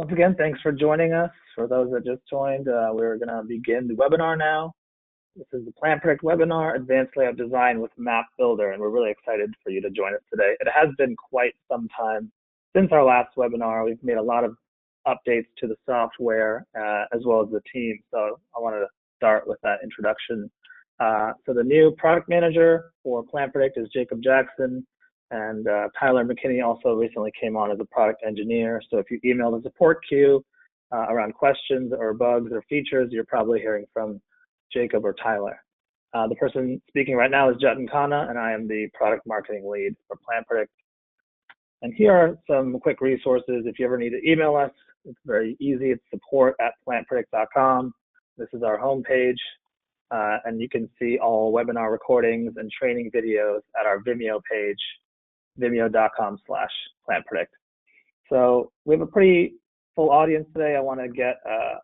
Once again, thanks for joining us. For those that just joined, we're going to begin the webinar now. This is the PlantPredict webinar, Advanced Layout Design with Map Builder, and we're really excited for you to join us today. It has been quite some time since our last webinar. We've made a lot of updates to the software as well as the team, so I wanted to start with that introduction. So the new product manager for PlantPredict is Jacob Jackson, and Tyler McKinney also recently came on as a product engineer. So if you email the support queue around questions or bugs or features, you're probably hearing from Jacob or Tyler. The person speaking right now is Jatin Khanna, and I am the product marketing lead for PlantPredict. And here are some quick resources. If you ever need to email us, it's very easy. It's support@plantpredict.com. This is our homepage, and you can see all webinar recordings and training videos at our Vimeo page, vimeo.com/plantpredict. So we have a pretty full audience today. I want to get a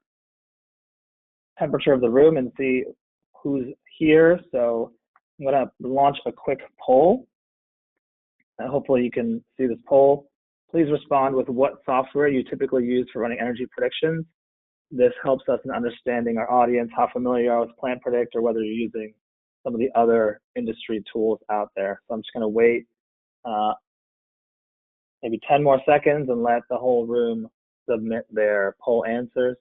temperature of the room and see who's here. So I'm going to launch a quick poll. And hopefully you can see this poll. Please respond with what software you typically use for running energy predictions. This helps us in understanding our audience, how familiar you are with PlantPredict, or whether you're using some of the other industry tools out there. So I'm just going to wait maybe 10 more seconds and let the whole room submit their poll answers.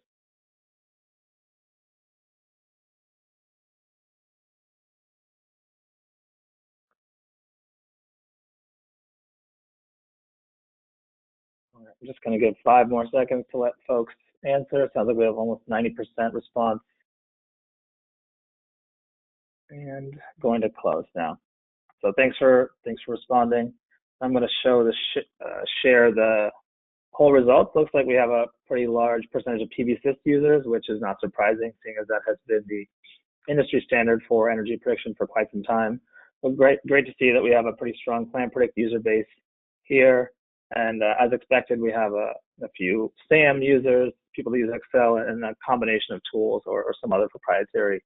I'm just going to give 5 more seconds to let folks answer. Sounds like we have almost 90% response. And going to close now. So thanks for responding. I'm going to show the share the poll results. Looks like we have a pretty large percentage of PVSys users, which is not surprising, seeing as that has been the industry standard for energy prediction for quite some time. But great to see that we have a pretty strong PlantPredict user base here. And as expected, we have a few SAM users, people that use Excel, and a combination of tools or some other proprietary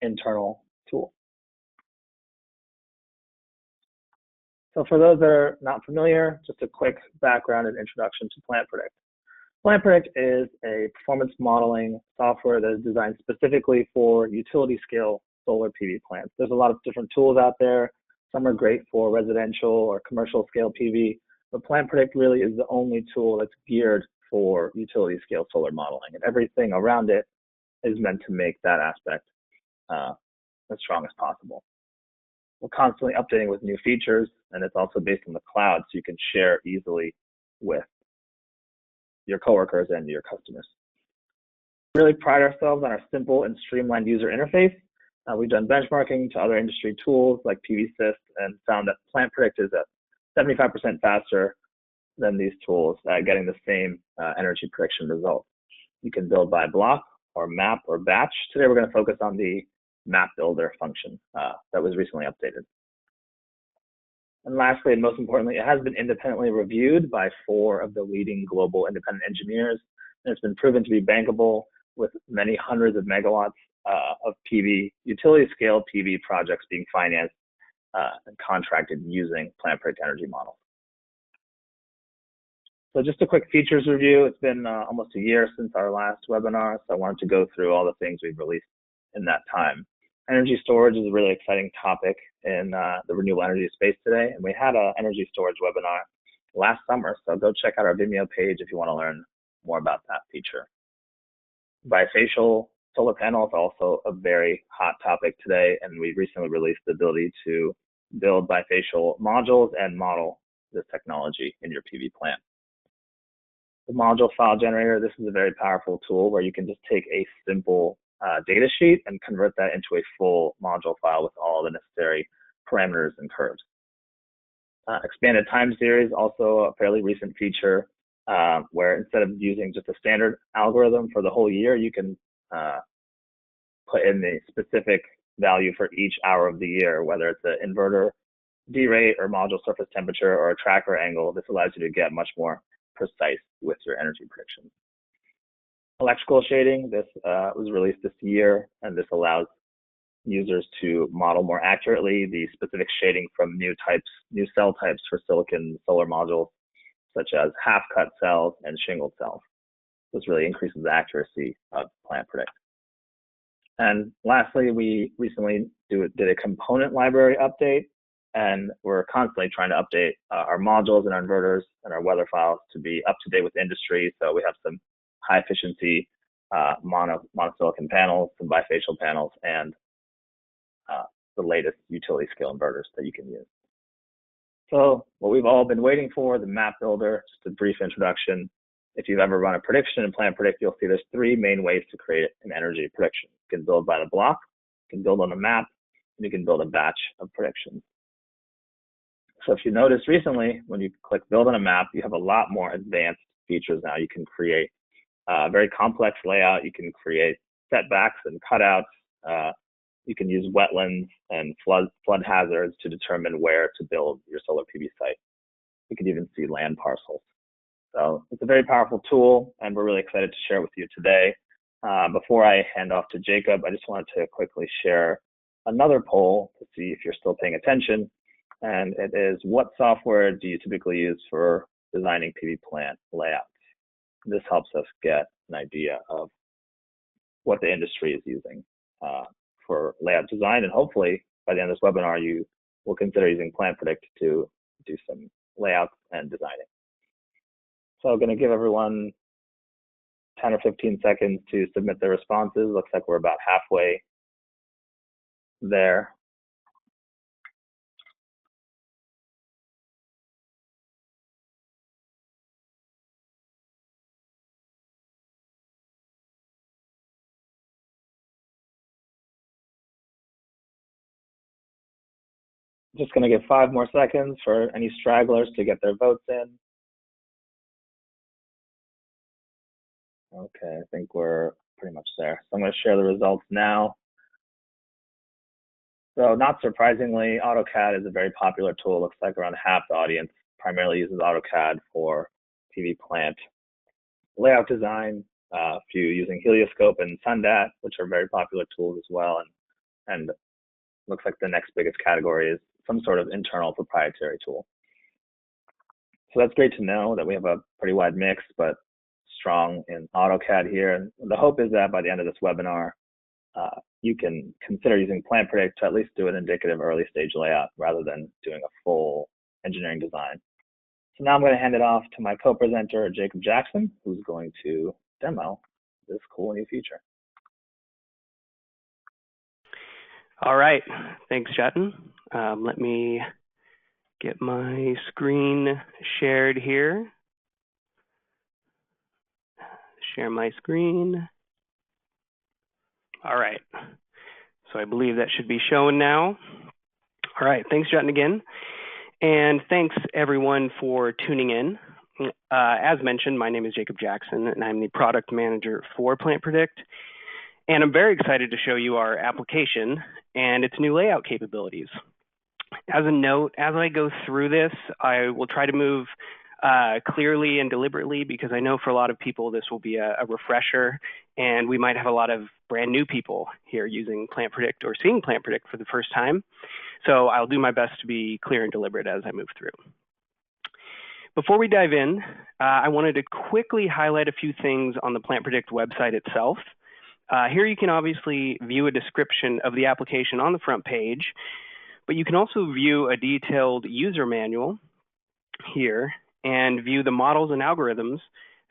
internal tool. So for those that are not familiar, just a quick background and introduction to PlantPredict. PlantPredict is a performance modeling software that is designed specifically for utility scale solar PV plants. There's a lot of different tools out there. Some are great for residential or commercial scale PV, but PlantPredict really is the only tool that's geared for utility scale solar modeling, and everything around it is meant to make that aspect as strong as possible. We're constantly updating with new features, and it's also based on the cloud, so you can share easily with your coworkers and your customers. We really pride ourselves on our simple and streamlined user interface. We've done benchmarking to other industry tools like PVSys and found that PlantPredict is at 75% faster than these tools at getting the same energy prediction results. You can build by block or map or batch. Today we're going to focus on the map builder function that was recently updated. And lastly, and most importantly, it has been independently reviewed by 4 of the leading global independent engineers, and it's been proven to be bankable with many hundreds of megawatts of PV, utility scale PV projects being financed and contracted using PlantPredict energy models. So just a quick features review. It's been almost a year since our last webinar, so I wanted to go through all the things we've released in that time. Energy storage is a really exciting topic in the renewable energy space today, and we had an energy storage webinar last summer, so go check out our Vimeo page if you want to learn more about that feature. Bifacial solar panels are also a very hot topic today, and we recently released the ability to build bifacial modules and model this technology in your PV plant. The module file generator, this is a very powerful tool where you can just take a simple data sheet and convert that into a full module file with all the necessary parameters and curves. Expanded time series, also a fairly recent feature where instead of using just a standard algorithm for the whole year, you can put in the specific value for each hour of the year, whether it's an inverter D-rate or module surface temperature or a tracker angle. This allows you to get much more precise with your energy predictions. Electrical shading, this was released this year, and this allows users to model more accurately the specific shading from new cell types for silicon solar modules, such as half-cut cells and shingled cells. this really increases the accuracy of PlantPredict. And lastly, we recently did a component library update, and we're constantly trying to update our modules and our inverters and our weather files to be up to date with industry. So we have some high efficiency monosilicon panels, some bifacial panels, and the latest utility scale inverters that you can use. So what we've all been waiting for, the map builder, just a brief introduction. If you've ever run a prediction in PlantPredict, you'll see there's three main ways to create an energy prediction. You can build by the block, you can build on a map, and you can build a batch of predictions. So if you noticed recently, when you click build on a map, you have a lot more advanced features now. You can create a very complex layout. You can create setbacks and cutouts. You can use wetlands and flood hazards to determine where to build your solar PV site. You can even see land parcels. So it's a very powerful tool, and we're really excited to share it with you today. Before I hand off to Jacob, I just wanted to quickly share another poll to see if you're still paying attention. And it is, what software do you typically use for designing PV plant layouts? This helps us get an idea of what the industry is using for layout design, and hopefully by the end of this webinar, you will consider using PlantPredict to do some layouts and designing. So I'm going to give everyone 10 or 15 seconds to submit their responses. Looks like we're about halfway there. Just going to give 5 more seconds for any stragglers to get their votes in. Okay, I think we're pretty much there. So I'm going to share the results now. So not surprisingly, AutoCAD is a very popular tool. Looks like around half the audience primarily uses AutoCAD for PV plant layout design. A few using Helioscope and Sundat, which are very popular tools as well. And looks like the next biggest category is some sort of internal proprietary tool. So that's great to know that we have a pretty wide mix, but strong in AutoCAD here. And the hope is that by the end of this webinar, you can consider using PlantPredict to at least do an indicative early stage layout rather than doing a full engineering design. So now I'm going to hand it off to my co-presenter, Jacob Jackson, who's going to demo this cool new feature. All right, thanks, Jatin. Let me get my screen shared here. Share my screen. All right, so I believe that should be shown now. All right, thanks, Jatin, again. And thanks, everyone, for tuning in. As mentioned, my name is Jacob Jackson, and I'm the product manager for PlantPredict. And I'm very excited to show you our application and its new layout capabilities. As a note, as I go through this, I will try to move clearly and deliberately, because I know for a lot of people this will be a refresher, and we might have a lot of brand new people here using PlantPredict or seeing PlantPredict for the first time. So I'll do my best to be clear and deliberate as I move through. Before we dive in, I wanted to quickly highlight a few things on the PlantPredict website itself. Here you can obviously view a description of the application on the front page, but you can also view a detailed user manual here and view the models and algorithms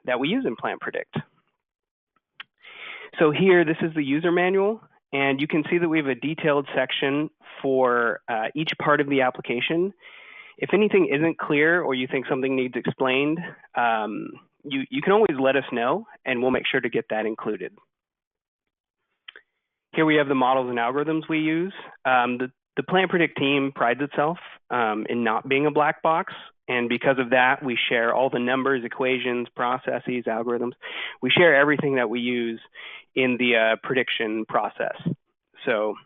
that we use in PlantPredict. So here, this is the user manual, and you can see that we have a detailed section for each part of the application. If anything isn't clear or you think something needs explained, you can always let us know, and we'll make sure to get that included. Here we have the models and algorithms we use. The PlantPredict team prides itself in not being a black box, and because of that, we share all the numbers, equations, processes, algorithms. We share everything that we use in the prediction process. So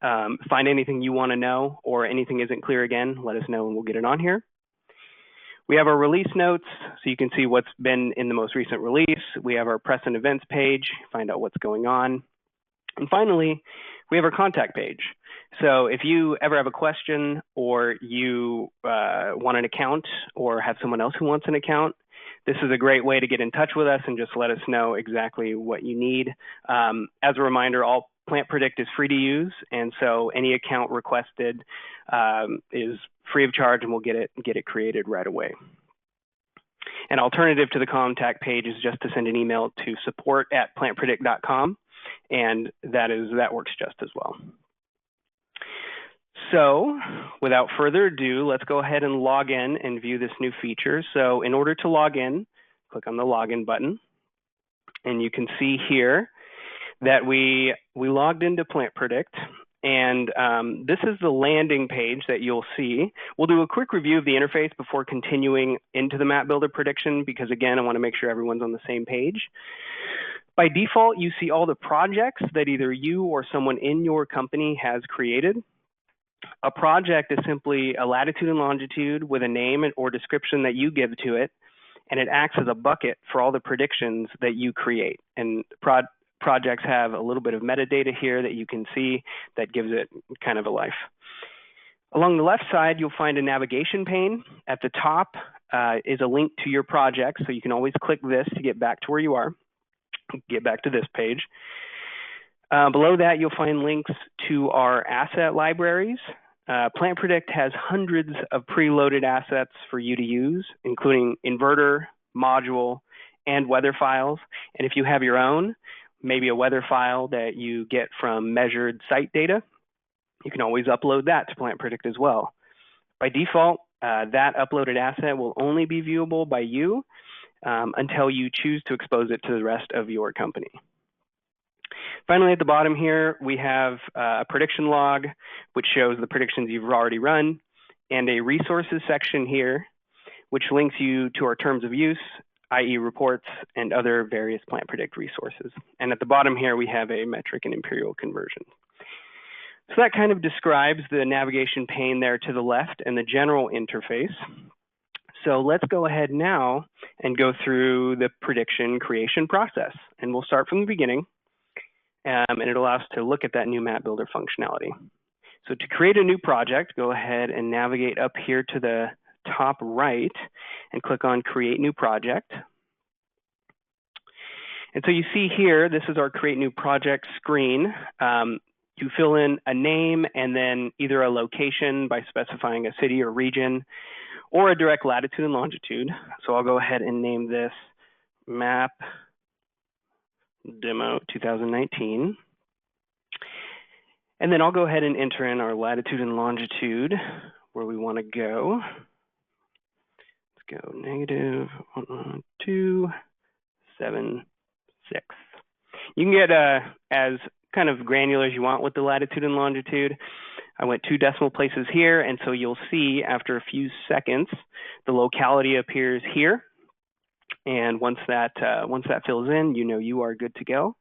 find anything you want to know or anything isn't clear again, let us know and we'll get it on here. We have our release notes, so you can see what's been in the most recent release. We have our press and events page, find out what's going on. And finally, we have our contact page. So if you ever have a question or you want an account or have someone else who wants an account, This is a great way to get in touch with us and just let us know exactly what you need. As a reminder, all PlantPredict is free to use, and so any account requested is free of charge, and we'll get it created right away. An alternative to the contact page is just to send an email to support@plantpredict.com, and that works just as well. So without further ado, let's go ahead and log in and view this new feature. So in order to log in, click on the login button, and you can see here that we logged into PlantPredict, and this is the landing page that you'll see. We'll do a quick review of the interface before continuing into the Map Builder prediction, because again, I want to make sure everyone's on the same page. By default, you see all the projects that either you or someone in your company has created. A project is simply a latitude and longitude with a name or description that you give to it, and it acts as a bucket for all the predictions that you create. And projects have a little bit of metadata here that you can see that gives it kind of a life. Along the left side, you'll find a navigation pane. At the top is a link to your project, so you can always click this to get back to where you are, get back to this page. Below that, you'll find links to our asset libraries. PlantPredict has hundreds of preloaded assets for you to use, including inverter, module, and weather files. And if you have your own, maybe a weather file that you get from measured site data, you can always upload that to PlantPredict as well. By default, that uploaded asset will only be viewable by you until you choose to expose it to the rest of your company. Finally, at the bottom here, we have a prediction log, which shows the predictions you've already run, and a resources section here, which links you to our terms of use, i.e. reports, and other various PlantPredict resources. And at the bottom here, we have a metric and imperial conversion. So that kind of describes the navigation pane there to the left and the general interface. So let's go ahead now and go through the prediction creation process. And we'll start from the beginning. And it allows us to look at that new map builder functionality. So to create a new project, go ahead and navigate up here to the top right and click on Create New Project. And so you see here, this is our Create New Project screen. You fill in a name and then either a location by specifying a city or region, or a direct latitude and longitude. So I'll go ahead and name this Map Demo 2019. And then I'll go ahead and enter in our latitude and longitude where we want to go. Let's go -11276. You can get as kind of granular as you want with the latitude and longitude. I went 2 decimal places here, and so you'll see after a few seconds, the locality appears here. And once that fills in, you know you are good to go.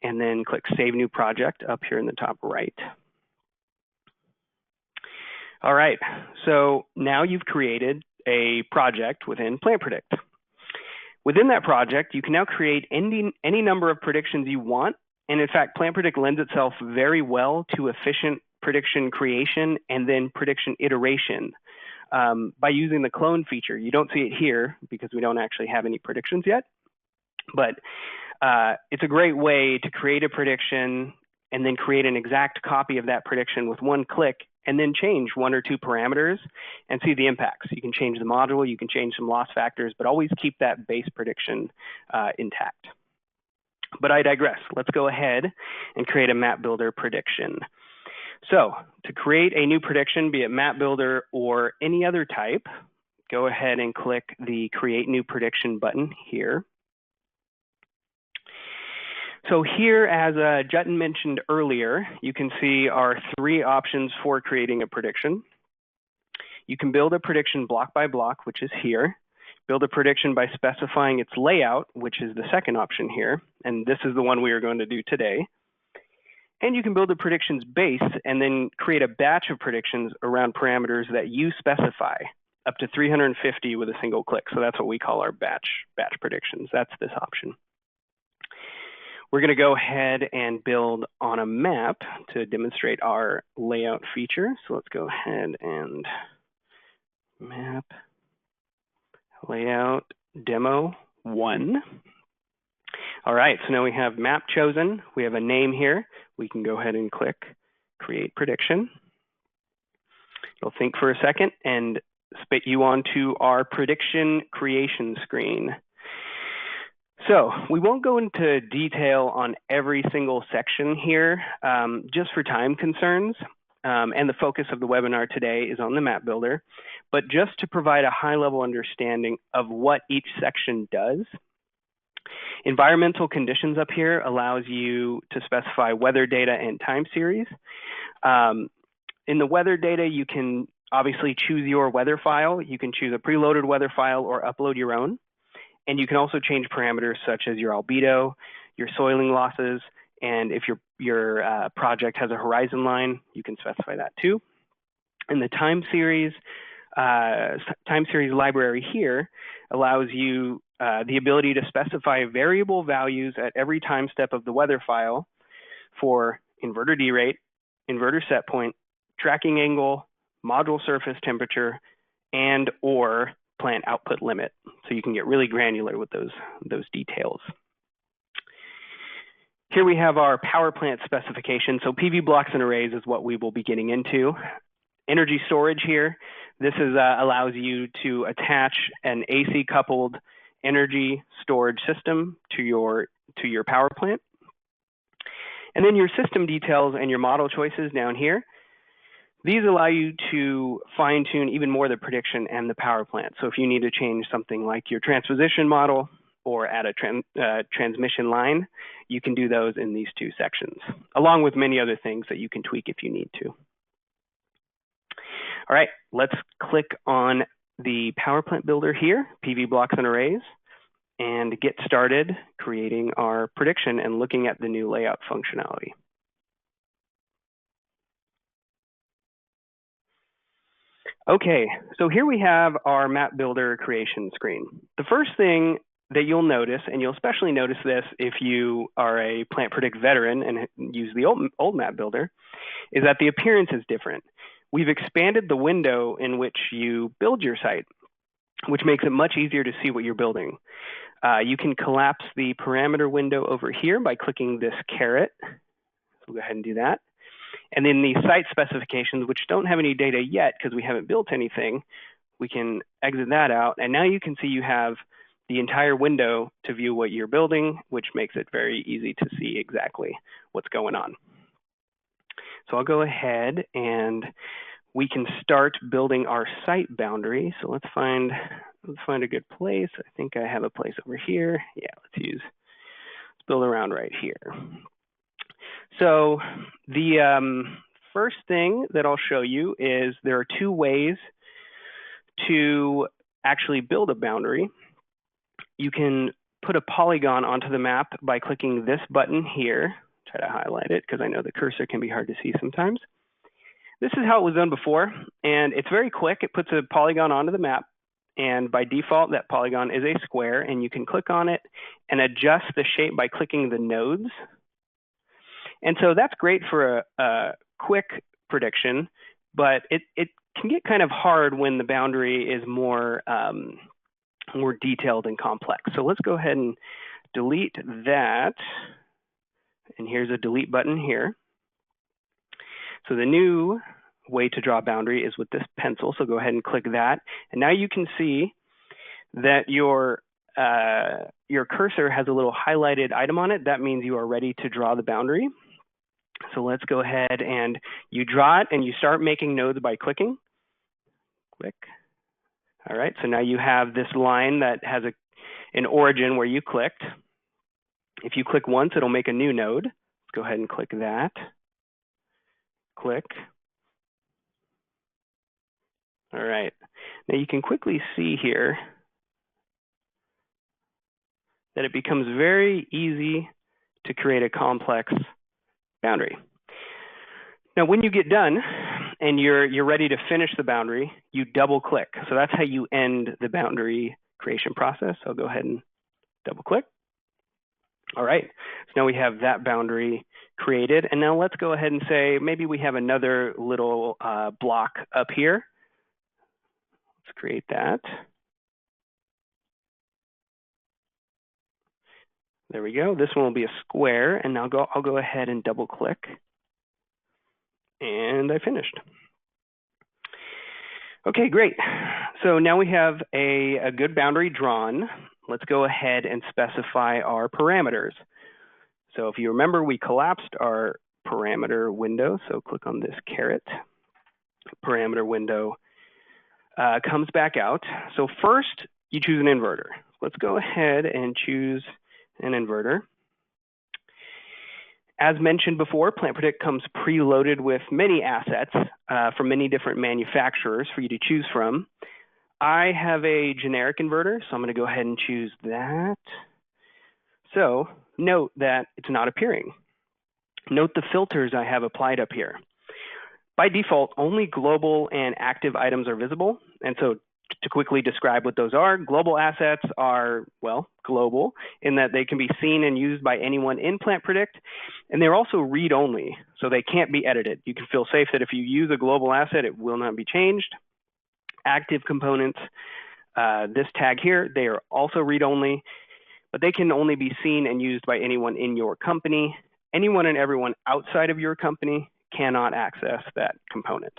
And then click Save New Project up here in the top right. All right, so now you've created a project within PlantPredict. Within that project, you can now create any number of predictions you want. And in fact, PlantPredict lends itself very well to efficient prediction creation and then prediction iteration. By using the clone feature. You don't see it here because we don't actually have any predictions yet, but it's a great way to create a prediction and then create an exact copy of that prediction with one click and then change 1 or 2 parameters and see the impacts. You can change the module, you can change some loss factors, but always keep that base prediction intact. But I digress. Let's go ahead and create a map builder prediction. So to create a new prediction, be it map builder or any other type, go ahead and click the Create New Prediction button here. So here, as Jutin mentioned earlier, you can see our 3 options for creating a prediction. You can build a prediction block by block, which is here. Build a prediction by specifying its layout, which is the second option here. And this is the one we are going to do today. And you can build a predictions base and then create a batch of predictions around parameters that you specify, up to 350 with a single click. So that's what we call our batch predictions. That's this option. We're going to go ahead and build on a map to demonstrate our layout feature. So let's go ahead and map layout demo 1. All right, so now we have map chosen. We have a name here. We can go ahead and click create prediction. It'll think for a second and spit you onto our prediction creation screen. So we won't go into detail on every single section here, just for time concerns. And the focus of the webinar today is on the map builder. But just to provide a high-level understanding of what each section does, environmental conditions up here allows you to specify weather data and time series. In the weather data, you can obviously choose your weather file. You can choose a preloaded weather file or upload your own. And you can also change parameters such as your albedo, your soiling losses, and if your project has a horizon line, you can specify that too. And the time series library here allows you the ability to specify variable values at every time step of the weather file for inverter D-rate, inverter set point, tracking angle, module surface temperature, and or plant output limit. So you can get really granular with those details. Here we have our power plant specification. So PV blocks and arrays is what we will be getting into. Energy storage here. This is allows you to attach an AC coupled energy storage system to your power plant. And then your system details and your model choices down here. These allow you to fine tune even more the prediction and the power plant. So if you need to change something like your transposition model or add a transmission line, you can do those in these two sections, along with many other things that you can tweak if you need to. All right, let's click on the power plant builder here, PV blocks and arrays, and get started creating our prediction and looking at the new layout functionality. Okay, so here we have our map builder creation screen. The first thing that you'll notice, and you'll especially notice this if you are a PlantPredict veteran and use the old map builder, is that the appearance is different. We've expanded the window in which you build your site, which makes it much easier to see what you're building. You can collapse the parameter window over here by clicking this caret. So we'll go ahead and do that. And then the site specifications, which don't have any data yet because we haven't built anything, we can exit that out. And now you can see you have the entire window to view what you're building, which makes it very easy to see exactly what's going on. So I'll go ahead and we can start building our site boundary. So let's find a good place. I think I have a place over here. Yeah, let's build around right here. So the first thing that I'll show you is there are two ways to actually build a boundary. You can put a polygon onto the map by clicking this button here. Try to highlight it because I know the cursor can be hard to see sometimes. This is how it was done before, and it's very quick. It puts a polygon onto the map, and by default, that polygon is a square, and you can click on it and adjust the shape by clicking the nodes. And so that's great for a quick prediction, but it can get kind of hard when the boundary is more detailed and complex. So let's go ahead and delete that. And here's a delete button here. So the new way to draw a boundary is with this pencil. So go ahead and click that. And now you can see that your cursor has a little highlighted item on it. That means you are ready to draw the boundary. So let's go ahead and you draw it and you start making nodes by clicking. Click. All right, so now you have this line that has an origin where you clicked. If you click once, it'll make a new node. Let's go ahead and click that. Click. All right, now you can quickly see here that it becomes very easy to create a complex boundary. Now, when you get done and you're ready to finish the boundary, you double click. So that's how you end the boundary creation process. I'll go ahead and double click. All right, so now we have that boundary created. And now let's go ahead and say, maybe we have another little block up here. Let's create that. There we go. This one will be a square, and I'll go ahead and double click, and I finished. Okay, great. So now we have a good boundary drawn. Let's go ahead and specify our parameters. So if you remember, we collapsed our parameter window. So click on this caret. Parameter window comes back out. So first, you choose an inverter. Let's go ahead and choose an inverter. As mentioned before, PlantPredict comes preloaded with many assets from many different manufacturers for you to choose from. I have a generic inverter, so I'm going to go ahead and choose that. So note that it's not appearing. Note the filters I have applied up here. By default, only global and active items are visible. And so to quickly describe what those are, global assets are, well, global in that they can be seen and used by anyone in PlantPredict, and they're also read-only, so they can't be edited. You can feel safe that if you use a global asset, it will not be changed. Active components, this tag here, they are also read-only, but they can only be seen and used by anyone in your company. Anyone and everyone outside of your company cannot access that component.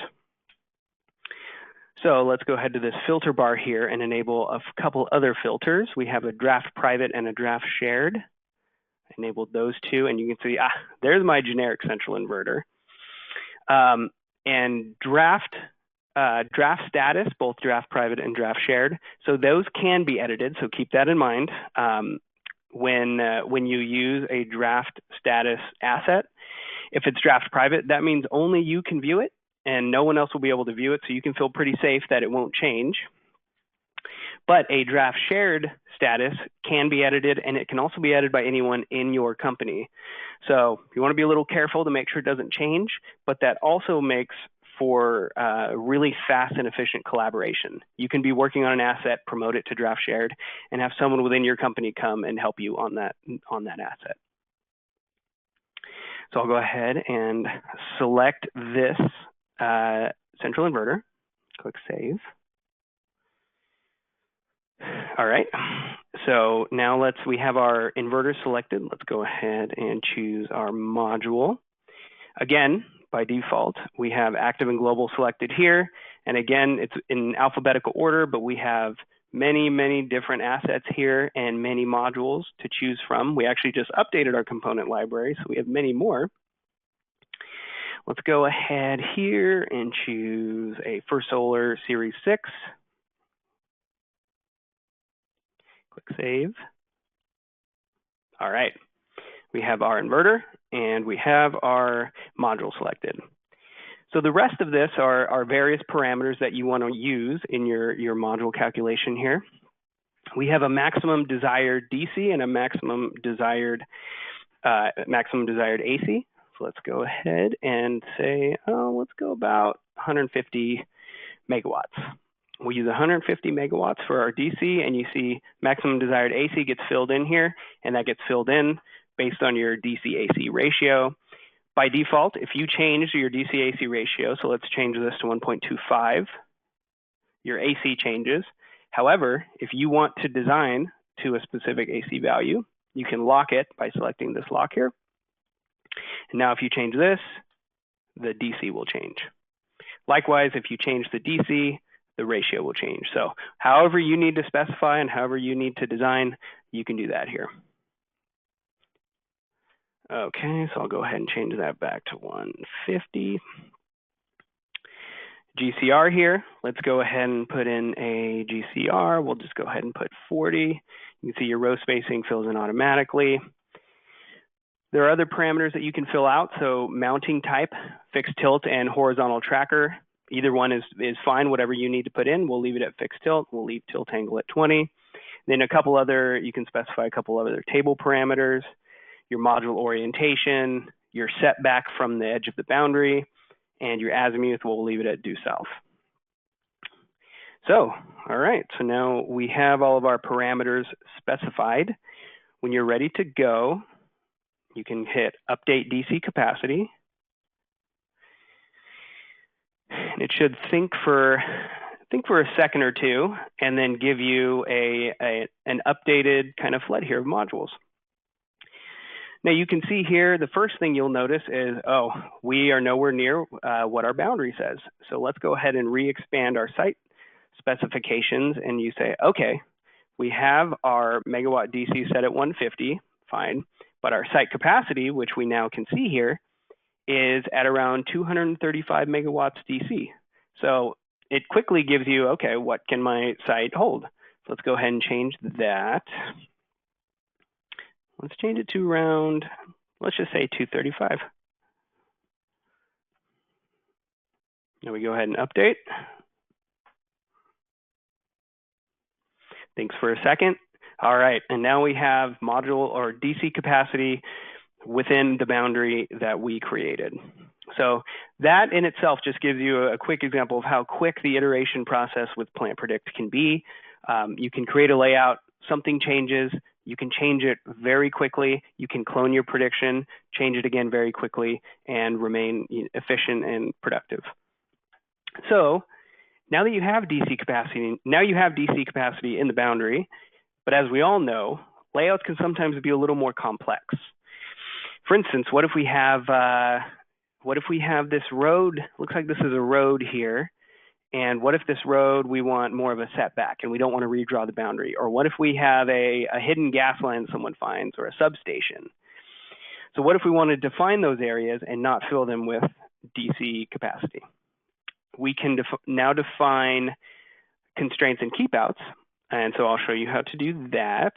So let's go ahead to this filter bar here and enable a couple other filters. We have a draft private and a draft shared. I enabled those two, and you can see, there's my generic central inverter. And draft status, both draft private and draft shared. So those can be edited, so keep that in mind. When you use a draft status asset, if it's draft private, that means only you can view it, and no one else will be able to view it, so you can feel pretty safe that it won't change. But a draft shared status can be edited, and it can also be edited by anyone in your company. So you want to be a little careful to make sure it doesn't change, but that also makes for really fast and efficient collaboration. You can be working on an asset, promote it to draft shared, and have someone within your company come and help you on that asset. So I'll go ahead and select this central inverter, click Save. All right, so now we have our inverter selected. Let's go ahead and choose our module. Again, by default, we have active and global selected here. And again, it's in alphabetical order, but we have many, many different assets here and many modules to choose from. We actually just updated our component library, so we have many more. Let's go ahead here and choose a First Solar Series 6. Click Save. All right, we have our inverter and we have our module selected. So the rest of this are various parameters that you want to use in your module calculation here. We have a maximum desired DC and a maximum desired AC. So let's go ahead and say, let's go about 150 megawatts. We'll use 150 megawatts for our DC, and you see maximum desired AC gets filled in here, and that gets filled in based on your DC-AC ratio. By default, if you change your DC-AC ratio, so let's change this to 1.25, your AC changes. However, if you want to design to a specific AC value, you can lock it by selecting this lock here. And now if you change this, the DC will change. Likewise, if you change the DC, the ratio will change. So however you need to specify and however you need to design, you can do that here. Okay, so I'll go ahead and change that back to 150. GCR here, let's go ahead and put in a GCR. We'll just go ahead and put 40. You can see your row spacing fills in automatically. There are other parameters that you can fill out. So mounting type, fixed tilt, and horizontal tracker. Either one is fine, whatever you need to put in. We'll leave it at fixed tilt. We'll leave tilt angle at 20. Then you can specify a couple other table parameters, your module orientation, your setback from the edge of the boundary, and your azimuth, we'll leave it at due south. So, all right, so now we have all of our parameters specified. When you're ready to go, you can hit Update DC Capacity. And it should think for a second or two, and then give you an updated kind of flood here of modules. Now you can see here, the first thing you'll notice is, oh, we are nowhere near what our boundary says. So let's go ahead and re-expand our site specifications, and you say, okay, we have our megawatt DC set at 150, fine, but our site capacity, which we now can see here, is at around 235 megawatts DC. So it quickly gives you, okay, what can my site hold? So let's go ahead and change that. Let's change it to around, let's just say 235. Now we go ahead and update. Thanks for a second. All right, and now we have module or DC capacity within the boundary that we created. So that in itself just gives you a quick example of how quick the iteration process with PlantPredict can be. You can create a layout, something changes, you can change it very quickly, you can clone your prediction, change it again very quickly, and remain efficient and productive. So now that you have DC capacity, in the boundary, but as we all know, layouts can sometimes be a little more complex. For instance, what if we have this road? Looks like this is a road here. And what if this road, we want more of a setback and we don't want to redraw the boundary? Or what if we have a hidden gas line someone finds or a substation? So what if we want to define those areas and not fill them with DC capacity? We can now define constraints and keepouts. And so I'll show you how to do that.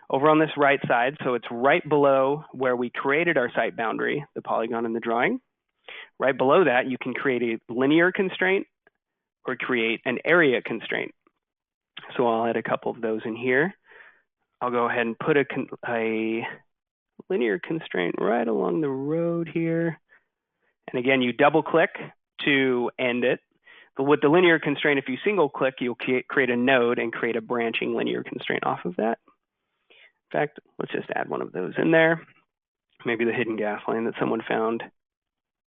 Over on this right side, so it's right below where we created our site boundary, the polygon in the drawing. Right below that, you can create a linear constraint or create an area constraint. So I'll add a couple of those in here. I'll go ahead and put a linear constraint right along the road here. And again, you double click to end it. But with the linear constraint, if you single click, you'll create a node and create a branching linear constraint off of that. In fact, let's just add one of those in there. Maybe the hidden gas line that someone found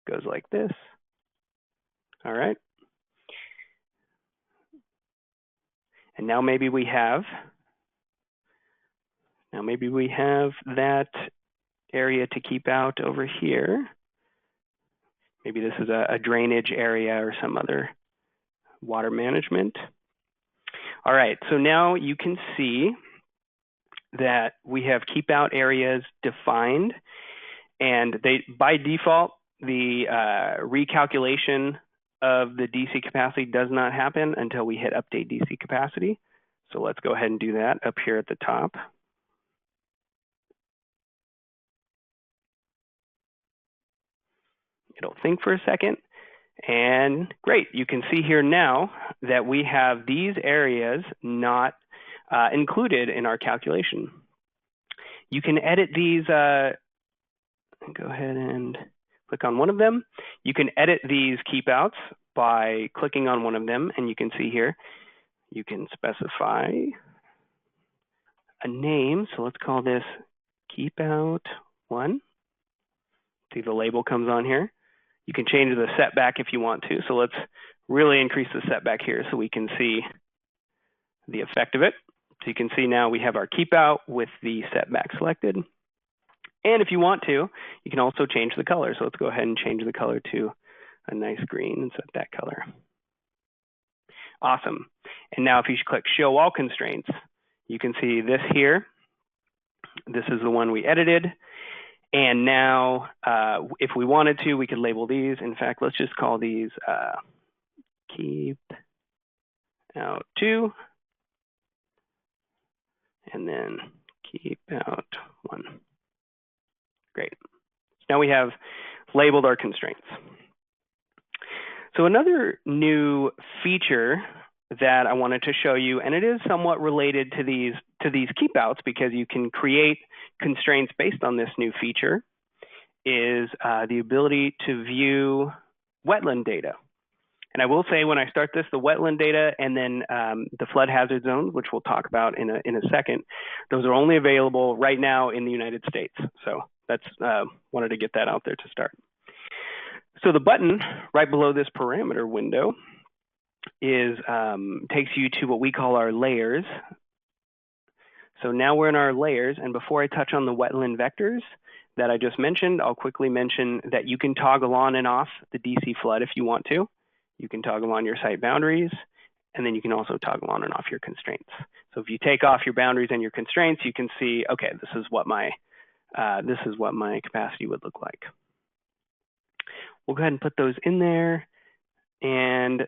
goes like this. All right. And now maybe we have that area to keep out over here. Maybe this is a drainage area or some other water management. All right, so now you can see that we have keep out areas defined, and by default, the recalculation of the DC capacity does not happen until we hit update DC capacity. So let's go ahead and do that up here at the top. It'll think for a second. And great, you can see here now that we have these areas not included in our calculation. You can edit these, go ahead and click on one of them. You can edit these keep outs by clicking on one of them, and you can see here, you can specify a name. So let's call this keep out 1. See the label comes on here. You can change the setback if you want to. So let's really increase the setback here so we can see the effect of it. So you can see now we have our keep out with the setback selected. And if you want to, you can also change the color. So let's go ahead and change the color to a nice green and set that color. Awesome. And now if you click show all constraints, you can see this here. This is the one we edited. And now, if we wanted to, we could label these. In fact, let's just call these keep out 2, and then keep out 1. Great. So now we have labeled our constraints. So another new feature that I wanted to show you, and it is somewhat related to these keep outs because you can create constraints based on this new feature, is the ability to view wetland data. And I will say when I start this, the wetland data and then the flood hazard zones, which we'll talk about in a second, those are only available right now in the United States. So that's wanted to get that out there to start. So the button right below this parameter window is takes you to what we call our layers. So now we're in our layers, and before I touch on the wetland vectors that I just mentioned, I'll quickly mention that you can toggle on and off the DC flood if you want to. You can toggle on your site boundaries, and then you can also toggle on and off your constraints. So if you take off your boundaries and your constraints, you can see, okay, this is what my capacity would look like. We'll go ahead and put those in there, and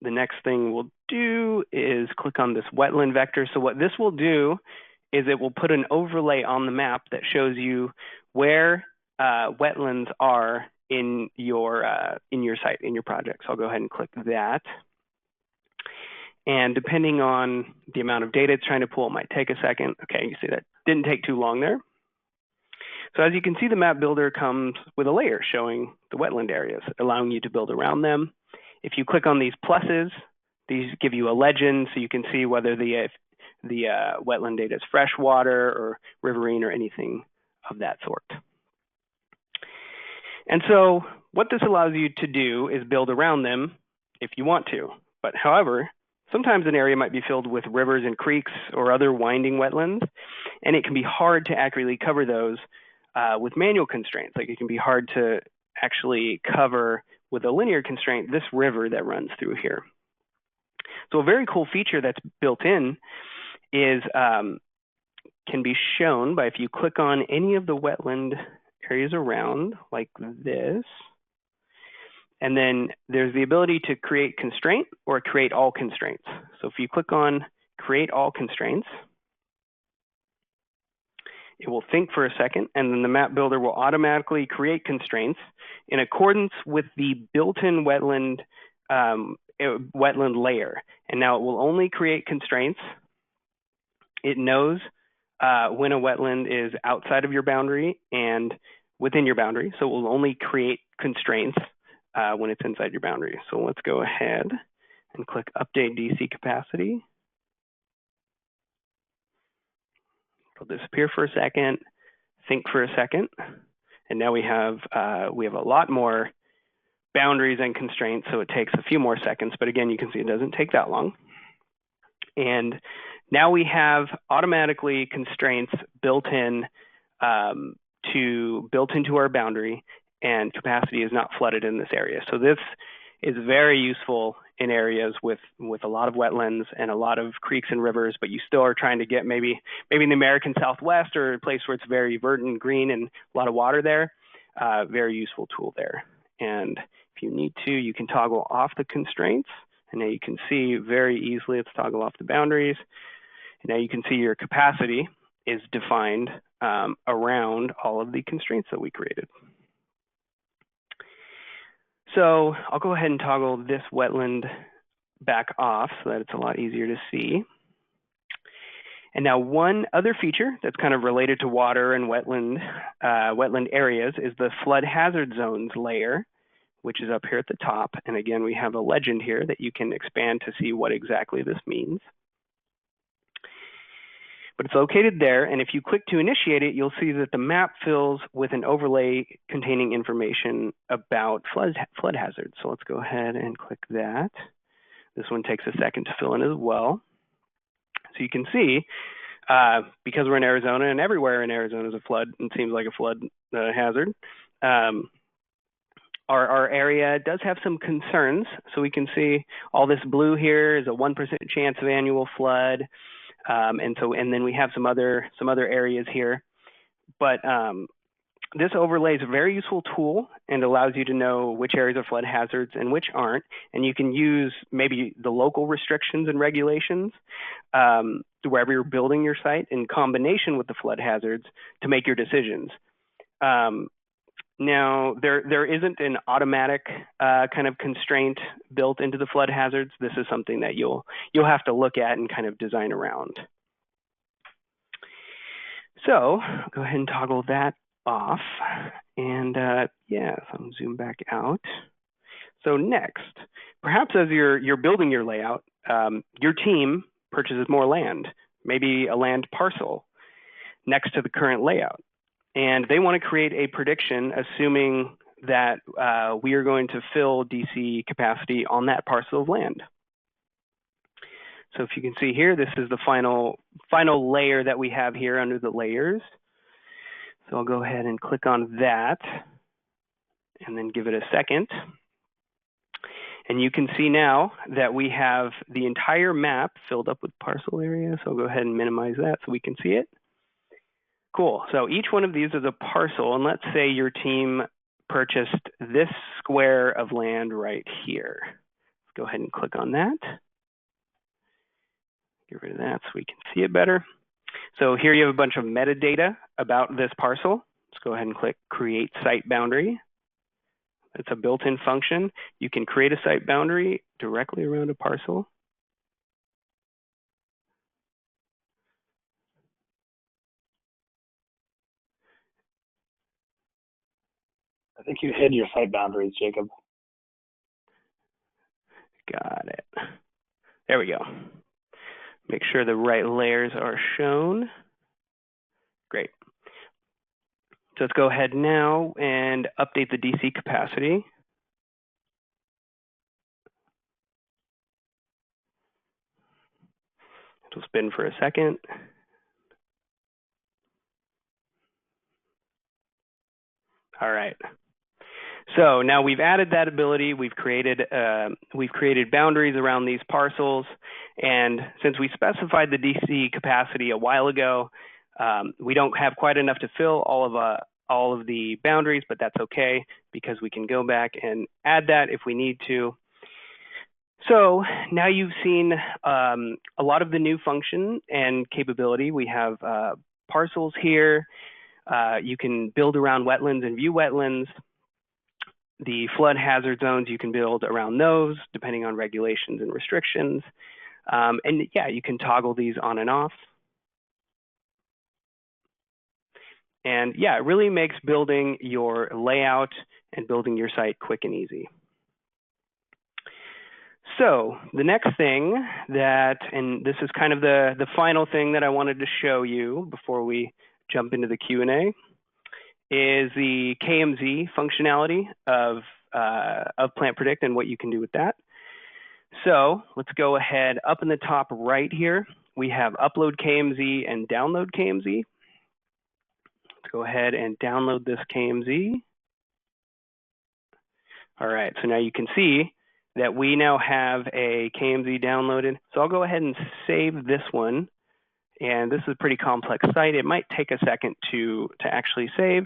the next thing we'll do is click on this wetland vector. So what this will do is it will put an overlay on the map that shows you where wetlands are in your site, in your project. So I'll go ahead and click that. And depending on the amount of data it's trying to pull, it might take a second. Okay, you see that didn't take too long there. So as you can see, the map builder comes with a layer showing the wetland areas, allowing you to build around them. If you click on these pluses, these give you a legend so you can see whether the wetland data is freshwater or riverine or anything of that sort. And so what this allows you to do is build around them if you want to. But however, sometimes an area might be filled with rivers and creeks or other winding wetlands, and it can be hard to accurately cover those with manual constraints. Like it can be hard to actually cover with a linear constraint this river that runs through here. So a very cool feature that's built in is can be shown by if you click on any of the wetland areas around like this, and then there's the ability to create constraint or create all constraints. So if you click on create all constraints, it will think for a second, and then the map builder will automatically create constraints in accordance with the built-in wetland layer. And now it will only create constraints. It knows when a wetland is outside of your boundary and within your boundary. So it will only create constraints when it's inside your boundary. So let's go ahead and click Update DC Capacity. It'll disappear for a second, think for a second, and now we have a lot more boundaries and constraints, so it takes a few more seconds, but again, you can see it doesn't take that long. And now we have automatically constraints built into our boundary, and capacity is not flooded in this area. So this is very useful in areas with a lot of wetlands and a lot of creeks and rivers, but you still are trying to get maybe in the American Southwest or a place where it's very verdant, green, and a lot of water there. Very useful tool there. And if you need to, you can toggle off the constraints. And now you can see very easily, let's toggle off the boundaries. And now you can see your capacity is defined around all of the constraints that we created. So I'll go ahead and toggle this wetland back off so that it's a lot easier to see. And now one other feature that's kind of related to water and wetland areas is the flood hazard zones layer, which is up here at the top. And again, we have a legend here that you can expand to see what exactly this means. But it's located there, and if you click to initiate it, you'll see that the map fills with an overlay containing information about flood hazards. So let's go ahead and click that. This one takes a second to fill in as well. So you can see, because we're in Arizona, and everywhere in Arizona is a flood, and seems like a flood hazard, our area does have some concerns. So we can see all this blue here is a 1% chance of annual flood. And then we have some other areas here, but this overlay is a very useful tool and allows you to know which areas are flood hazards and which aren't. And you can use maybe the local restrictions and regulations wherever you're building your site in combination with the flood hazards to make your decisions. Now, there isn't an automatic kind of constraint built into the flood hazards. This is something that you'll have to look at and kind of design around. So I'll go ahead and toggle that off. And yeah, so I'll zoom back out. So next, perhaps as you're building your layout, your team purchases more land, maybe a land parcel next to the current layout. And they want to create a prediction assuming that we are going to fill DC capacity on that parcel of land. So if you can see here, this is the final layer that we have here under the layers. So I'll go ahead and click on that and then give it a second. And you can see now that we have the entire map filled up with parcel area. So I'll go ahead and minimize that so we can see it. Cool. So each one of these is a parcel. And let's say your team purchased this square of land right here. Let's go ahead and click on that. Get rid of that so we can see it better. So here you have a bunch of metadata about this parcel. Let's go ahead and click Create Site Boundary. It's a built-in function. You can create a site boundary directly around a parcel. I think you hid your site boundaries, Jacob. Got it. There we go. Make sure the right layers are shown. Great. So let's go ahead now and update the DC capacity. It'll spin for a second. All right. So now we've added that ability. We've created boundaries around these parcels, and since we specified the DC capacity a while ago, we don't have quite enough to fill all of the boundaries, but that's okay because we can go back and add that if we need to. So now you've seen a lot of the new function and capability. We have parcels here. You can build around wetlands and view wetlands. The flood hazard zones, you can build around those depending on regulations and restrictions. And yeah, you can toggle these on and off. And yeah, it really makes building your layout and building your site quick and easy. So the next thing that, and this is kind of the final thing that I wanted to show you before we jump into the Q&A, is the KMZ functionality of PlantPredict and what you can do with that. So let's go ahead. Up in the top right here, we have upload KMZ and download KMZ. Let's go ahead and download this KMZ. All right, so now you can see that we now have a KMZ downloaded. So I'll go ahead and save this one. And this is a pretty complex site. It might take a second to actually save.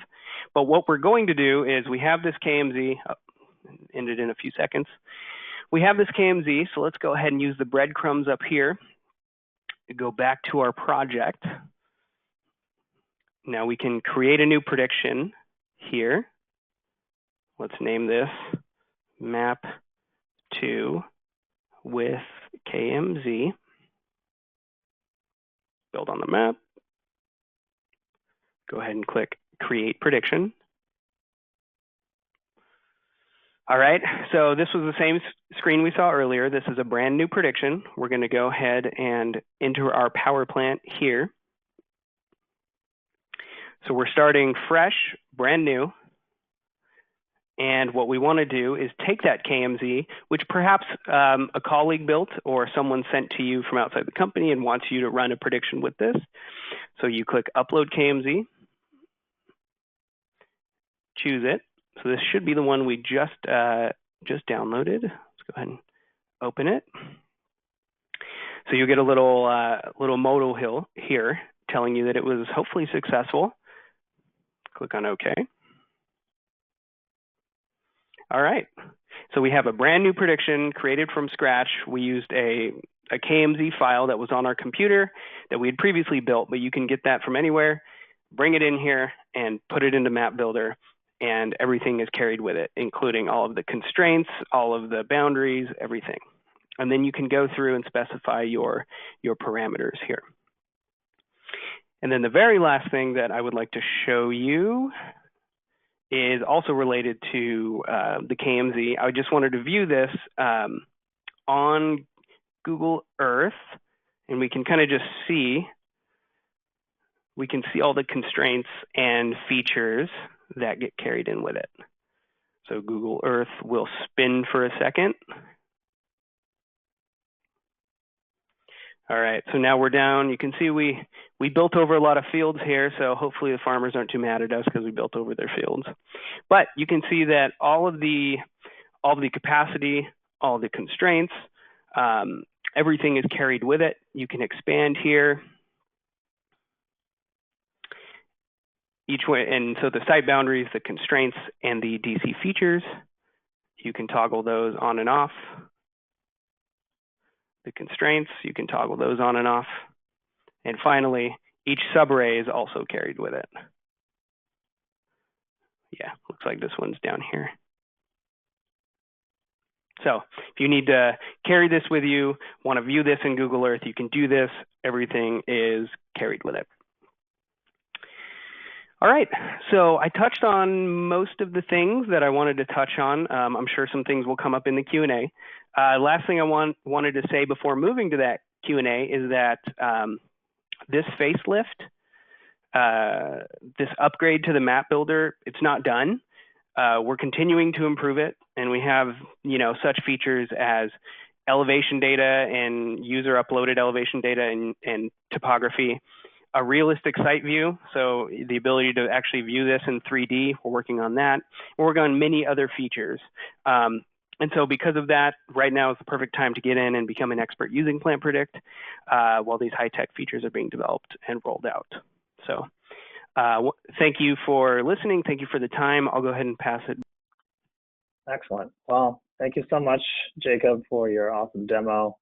But what we're going to do is we have this KMZ, end it in a few seconds. We have this KMZ, so let's go ahead and use the breadcrumbs up here to go back to our project. Now we can create a new prediction here. Let's name this map 2 with KMZ. Build on the map. Go ahead and click Create Prediction. All right, so this was the same screen we saw earlier. This is a brand new prediction. We're going to go ahead and enter our power plant here. So we're starting fresh, brand new. And what we want to do is take that KMZ, which perhaps a colleague built or someone sent to you from outside the company and wants you to run a prediction with this. So you click Upload KMZ, choose it. So this should be the one we just downloaded. Let's go ahead and open it. So you get a little modal hill here telling you that it was hopefully successful. Click on OK. All right, so we have a brand new prediction created from scratch. We used a KMZ file that was on our computer that we had previously built, but you can get that from anywhere, bring it in here and put it into Map Builder, and everything is carried with it, including all of the constraints, all of the boundaries, everything. And then you can go through and specify your parameters here. And then the very last thing that I would like to show you is also related to the KMZ. I just wanted to view this on Google Earth, and we can kind of just see, we can see all the constraints and features that get carried in with it. So Google Earth will spin for a second. All right, so now we're down. You can see we built over a lot of fields here, so hopefully the farmers aren't too mad at us because we built over their fields. But you can see that all of the capacity, all the constraints, everything is carried with it. You can expand here. Each way, and so the site boundaries, the constraints, and the DC features, you can toggle those on and off. The constraints, you can toggle those on and off. And finally, each subarray is also carried with it. Yeah, looks like this one's down here. So if you need to carry this with you, want to view this in Google Earth, you can do this. Everything is carried with it. All right, so I touched on most of the things that I wanted to touch on. I'm sure some things will come up in the Q&A. Last thing I wanted to say before moving to that Q&A is that this facelift, this upgrade to the map builder, it's not done. We're continuing to improve it, and we have such features as elevation data and user uploaded elevation data and topography. A realistic site view, so the ability to actually view this in 3D, we're working on that. We're working on many other features. And so because of that, right now is the perfect time to get in and become an expert using PlantPredict while these high-tech features are being developed and rolled out. So thank you for listening. Thank you for the time. I'll go ahead and pass it. Excellent. Well, thank you so much, Jacob, for your awesome demo.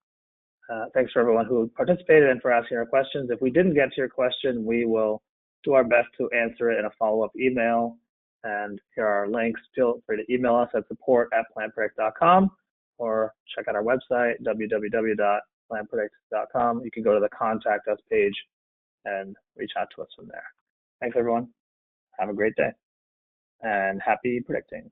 Thanks for everyone who participated and for asking our questions. If we didn't get to your question, we will do our best to answer it in a follow-up email. And here are our links. Feel free to email us at support@plantpredict.com or check out our website, www.plantpredict.com. You can go to the Contact Us page and reach out to us from there. Thanks, everyone. Have a great day and happy predicting.